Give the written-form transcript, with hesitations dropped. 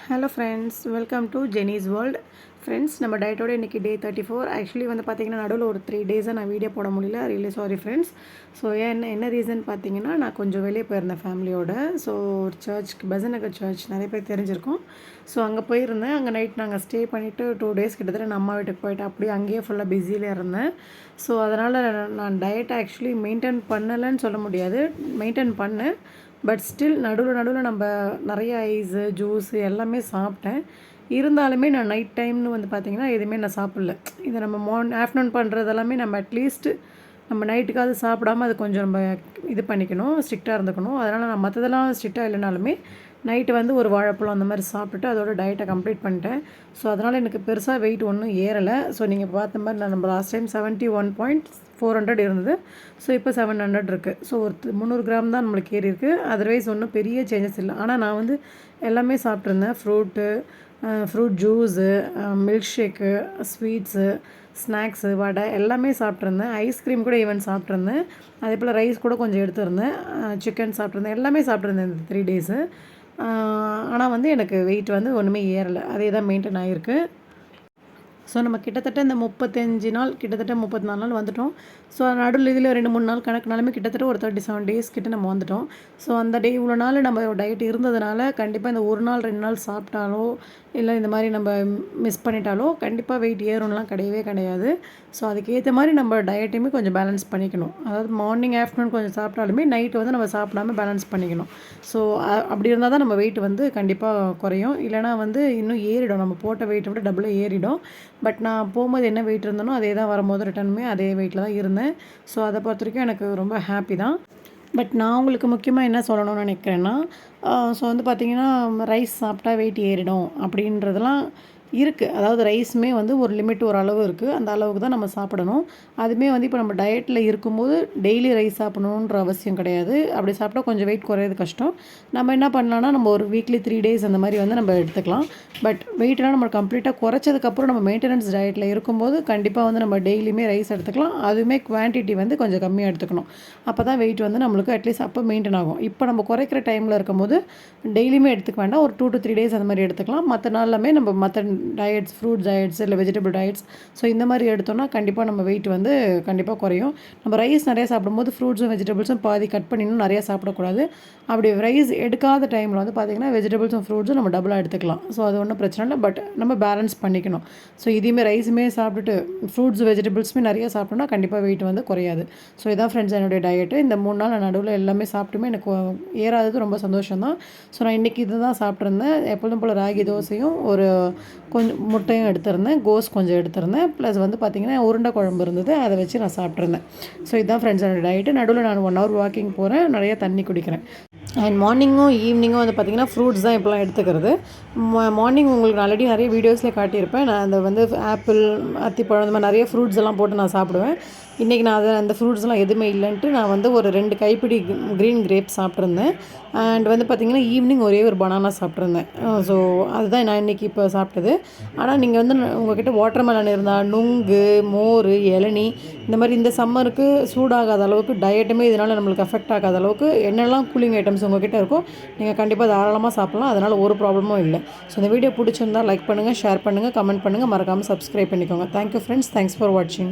Hello friends, welcome to Jenis world. Friends, நம்ம டயட்டோட இன்றைக்கி டே 34. ஆக்சுவலி வந்து பார்த்திங்கன்னா நடுவில் ஒரு 3 டேஸாக நான் வீடியோ போட முடியல. Really sorry friends. ஸோ என்ன ரீசன் பார்த்தீங்கன்னா, நான் கொஞ்சம் வெளியே போயிருந்தேன் ஃபேமிலியோட. ஸோ ஒரு சர்ச்சுக்கு, பெசன்ட் சர்ச் நிறைய பேர் தெரிஞ்சிருக்கும். ஸோ அங்கே போயிருந்தேன். அங்கே நைட் நாங்கள் ஸ்டே பண்ணிவிட்டு 2 டேஸ் கிட்டத்தட்ட நான் அம்மா வீட்டுக்கு போயிட்டு அப்படியே அங்கேயே ஃபுல்லாக பிஸியில் இருந்தேன். ஸோ அதனால் நான் டயட் ஆக்சுவலி மெயின்டைன் பண்ணலைன்னு சொல்ல முடியாது, மெயின்டைன் பண்ணேன். பட் ஸ்டில் நடுவில் நம்ம நிறைய ஐஸு, ஜூஸு எல்லாமே சாப்பிட்டேன். இருந்தாலுமே நான் நைட் டைம்னு வந்து பார்த்திங்கன்னா எதுவுமே நான் சாப்பிடல. இதை நம்ம ஆஃப்டர்நூன் பண்ணுறது எல்லாமே நம்ம அட்லீஸ்ட்டு நம்ம நைட்டுக்காவது சாப்பிடாமல் அது கொஞ்சம் நம்ம இது பண்ணிக்கணும், ஸ்ட்ரிக்டாக இருந்துக்கணும். அதனால் நான் மற்றதெல்லாம் ஸ்ட்ரிக்டாக இல்லைனாலுமே நைட்டு வந்து ஒரு வாழைப்பழம் அந்த மாதிரி சாப்பிட்டுட்டு அதோட டயட்டை கம்ப்ளீட் பண்ணிட்டேன். ஸோ அதனால் எனக்கு பெருசாக வெயிட் ஒன்றும் ஏறலை. ஸோ நீங்கள் பார்த்த மாதிரி நம்ம லாஸ்ட் டைம் 71.400 இருந்தது. ஸோ இப்போ 700 இருக்குது. ஸோ ஒரு 300 கிராம் தான் நம்மளுக்கு ஏறி இருக்குது. அதர்வைஸ் ஒன்றும் பெரிய சேஞ்சஸ் இல்லை. ஆனால் நான் வந்து எல்லாமே சாப்பிட்ருந்தேன். Fruit juice, milk shake, sweets, snacks, vada எல்லாமே சாப்பிட்ருந்தேன். ஐஸ்கிரீம் கூட ஈவன் சாப்பிட்ருந்தேன். அதே போல் ரைஸ் கூட கொஞ்சம் எடுத்துருந்தேன். சிக்கன் சாப்பிட்ருந்தேன். எல்லாமே சாப்பிட்ருந்தேன் இந்த 3 டேஸு. ஆனால் வந்து எனக்கு வெயிட் வந்து ஒன்றுமே ஏறலை, அதே தான் மெயின்டைன் ஆகிருக்கு. ஸோ நம்ம கிட்டத்தட்ட இந்த 35 நாள், கிட்டத்தட்ட 34 நாள் வந்துட்டோம். ஸோ நடுவில் இதில் 2-3 நாள் கணக்குனாலுமே கிட்டத்தட்ட ஒரு 37 டேஸ் கிட்ட நம்ம வந்துட்டோம். ஸோ அந்த இவ்வளோ நாள் நம்ம டயட் இருந்ததுனால கண்டிப்பாக இந்த ஒரு நாள் 2 நாள் சாப்பிட்டாலோ இல்லை இந்த மாதிரி நம்ம மிஸ் பண்ணிட்டாலோ கண்டிப்பாக வெயிட் ஏறும்லாம் கிடையவே கிடையாது. ஸோ அதுக்கேற்ற மாதிரி நம்ம டயட்டையுமே கொஞ்சம் பேலன்ஸ் பண்ணிக்கணும். அதாவது மார்னிங் ஆஃப்டர்நூன் கொஞ்சம் சாப்பிட்டாலுமே நைட்டு வந்து நம்ம சாப்பிடாமல் பேலன்ஸ் பண்ணிக்கணும். ஸோ அப்படி இருந்தால் தான் நம்ம வெயிட் வந்து கண்டிப்பாக குறையும். இல்லைனா வந்து இன்னும் ஏறிடும், நம்ம போட்ட வெயிட்டை விட டபுளாக ஏறிடும். பட் நான் போகும்போது என்ன வெயிட் இருந்தனோ அதே தான் வரும்போது ரிட்டனுமே அதே வெயிட்டில் தான் இருந்தேன். ஸோ அதை பொறுத்த வரைக்கும் எனக்கு ரொம்ப ஹாப்பி தான். பட் நான் உங்களுக்கு முக்கியமாக என்ன சொல்லணும்னு நினைக்கிறேன்னா, ஸோ வந்து பார்த்திங்கன்னா ரைஸ் சாப்பிட்டா வெயிட் ஏறிடும் அப்படின்றதெல்லாம் இருக்குது. அதாவது ரைஸுமே வந்து ஒரு லிமிட், ஒரு அளவு இருக்குது. அந்த அளவுக்கு தான் நம்ம சாப்பிடணும். அதுவுமே வந்து இப்போ நம்ம டயட்டில் இருக்கும்போது டெய்லி ரைஸ் சாப்பிடணுன்ற அவசியம் கிடையாது. அப்படி சாப்பிட்டா கொஞ்சம் வெயிட் குறையிறது கஷ்டம். நம்ம என்ன பண்ணலான்னா, நம்ம ஒரு வீக்லி 3 டேஸ் அந்த மாதிரி வந்து நம்ம எடுத்துக்கலாம். பட் வெயிட்லாம் நம்ம கம்ப்ளீட்டாக குறைச்சதுக்கப்புறம் நம்ம மெயின்டெனன்ஸ் டயட்டில் இருக்கும்போது கண்டிப்பாக வந்து நம்ம டெய்லியுமே ரைஸ் எடுத்துக்கலாம். அதுவுமே குவான்டிட்டி வந்து கொஞ்சம் கம்மியாக எடுத்துக்கணும். அப்போ தான் வெயிட் வந்து நம்மளுக்கு அட்லீஸ்ட் அப்போ மெயின்டைன் ஆகும். இப்போ நம்ம குறைக்கிற டைமில் இருக்கும்போது டெய்லியுமே எடுத்துக்க வேண்டாம், ஒரு 2 to 3 டேஸ் அந்த மாதிரி எடுத்துக்கலாம். மற்ற நாள்லாமே நம்ம மற்ற டயட்ஸ், ஃப்ரூட் டயட்ஸ் இல்லை வெஜிடபிள் டயட்ஸ், ஸோ இந்த மாதிரி எடுத்தோம்னா கண்டிப்பாக நம்ம வெயிட் வந்து கண்டிப்பாக குறையும். நம்ம ரைஸ் நிறையா சாப்பிடும்போது ஃப்ரூட்ஸும் வெஜிடபிள்ஸும் பாதி கட் பண்ணிடணும், நிறையா சாப்பிடக்கூடாது. அப்படி ரைஸ் எடுக்காத டைமில் வந்து பார்த்திங்கன்னா வெஜிடபிள்ஸும் ஃப்ரூட்ஸும் நம்ம டபுளாக எடுத்துக்கலாம். ஸோ அது ஒன்றும் பிரச்சனை இல்லை. பட் நம்ம பேலன்ஸ் பண்ணிக்கணும். ஸோ இதையுமே ரைஸுமே சாப்பிட்டுட்டு ஃப்ரூட்ஸ் வெஜிடபிள்ஸுமே நிறையா சாப்பிட்டோம்னா கண்டிப்பாக வெயிட் வந்து குறையாது. ஸோ இதான் ஃப்ரெண்ட்ஸ் என்னுடைய டயட்டு. இந்த 3 நாள் நான் நடுவில் எல்லாமே சாப்பிட்டுமே எனக்கு ஏறாதது ரொம்ப சந்தோஷம் தான். ஸோ நான் இன்றைக்கி இது தான் சாப்பிட்ருந்தேன். எப்பொழுதும் போல் ராகி தோசையும் ஒரு கொஞ்சம் முட்டையும் எடுத்திருந்தேன், கோஸ் கொஞ்சம் எடுத்திருந்தேன். ப்ளஸ் வந்து பார்த்திங்கன்னா உருண்டை குழம்பு இருந்தது, அதை வச்சு நான் சாப்பிட்ருந்தேன். ஸோ இதுதான் ஃப்ரெண்ட்ஸ் என்னோடய டயட்டு. நடுவில் நான் 1 hour வாக்கிங் போகிறேன், நிறையா தண்ணி குடிக்கிறேன். அண்ட் மார்னிங்கும் ஈவினிங்கும் வந்து பார்த்திங்கன்னா ஃப்ரூட்ஸ் தான் இப்போலாம் எடுத்துக்கிறது. மார்னிங் உங்களுக்கு ஆல்ரெடி நிறைய வீடியோஸில் காட்டியிருப்பேன். நான் அந்த வந்து ஆப்பிள், அத்திப்பழம், இந்த மாதிரி நிறைய ஃப்ரூட்ஸ் எல்லாம் போட்டு நான் சாப்பிடுவேன். இன்றைக்கி நான் அந்த ஃப்ரூட்ஸ்லாம் எதுவுமே இல்லைன்ட்டு நான் வந்து ஒரு 2 கைப்பிடி க்ரீன் கிரேப் சாப்பிட்ருந்தேன். அண்ட் வந்து பார்த்திங்கன்னா ஈவினிங் ஒரே ஒரு பனானா சாப்பிட்ருந்தேன். ஸோ அதுதான் நான் இன்றைக்கி இப்போ சாப்பிட்டது. ஆனால் நீங்கள் வந்து உங்கள்கிட்ட வாட்டர்மெலன் இருந்தால், நுங்கு, மோர், இளநீ, இந்த மாதிரி இந்த சம்மருக்கு சூடாகாத அளவுக்கு டயட்டுமே இதனால் நம்மளுக்கு அஃபெக்ட் ஆகாத அளவுக்கு என்னெல்லாம் கூலிங் ஐட்டம்ஸ் உங்கள்கிட்ட இருக்கோ நீங்கள் கண்டிப்பாக தாராளமாக சாப்பிட்லாம். அதனால் ஒரு ப்ராப்ளமும் இல்லை. ஸோ இந்த வீடியோ பிடிச்சிருந்தால் லைக் பண்ணுங்கள், ஷேர் பண்ணுங்கள், கமெண்ட் பண்ணுங்கள், மறக்காமல் சப்ஸ்கிரைப் பண்ணிக்கோங்க. தேங்க்யூ ஃப்ரெண்ட்ஸ், தேங்க்ஸ் ஃபார் வாட்சிங்.